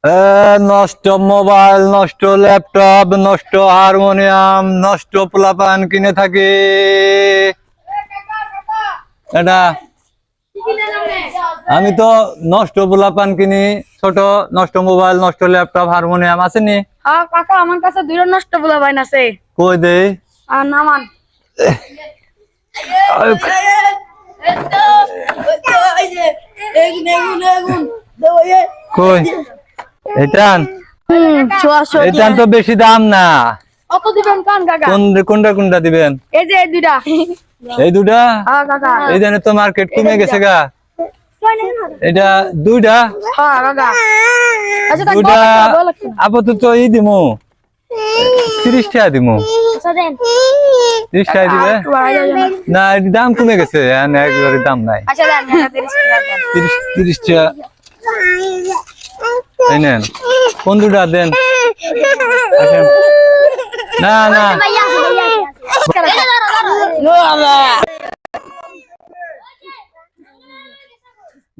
নষ্ট মোবাইল, নষ্ট ল্যাপটপ, নষ্ট হারমোনিয়াম, নষ্ট পোলাপান কিনে থাকি। এটা আমি তো নষ্ট পোলাপান কিনি, ছোট নষ্ট মোবাইল, নষ্ট ল্যাপটপ, হারমোনিয়াম আসেনি। হ্যাঁ কাকা, আমার কাছে দুইটা নষ্ট পোলাপাইন আছে। কই দে আর নামান কই এটান এটান তো বেশি দাম না। কত দিবেন কান কাকা? কোনটা কোনটা দিবেন? এই যে এই দুইটা। এই দুটা? হ্যাঁ কাকা। এই জানে তো মার্কেট কমে গেছে গা। এটা দুইটা? হ্যাঁ কাকা। আচ্ছা তাই দুইটা বল লাগছে। আপাতত এই দিমু 30 টাকা দিমু। আচ্ছা দেন। 30 টাকা দিবে? না এর দাম কমে গেছে, একবারে দাম নাই। আচ্ছা দেন 30 টাকা দেন। 30 টাকা এই নেন। কোন দুটা দেন? আসেন। না না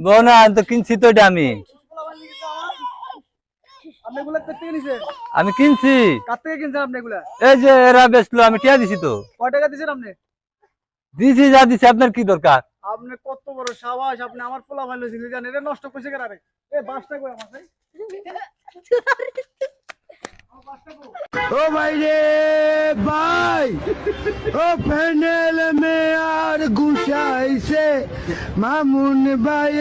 বোনা তো কিনছি তো এটা আমি কিনছি। এই যে এরা বেচলো, আমি টিয়া দিছি তো। কয় টাকা দিছেন আপনি? দিছি যা দিছি, আপনার কি দরকার? আপনি কত বড় সাবাস, আপনি আমার পোলা ভালো ছিল জানেন, এটা নষ্ট করছে কেন? আরে এ বাসটা কই আমার ভাই? ओ भाई रे भाई ओ फैनल में यार गुसाई से मामून भाई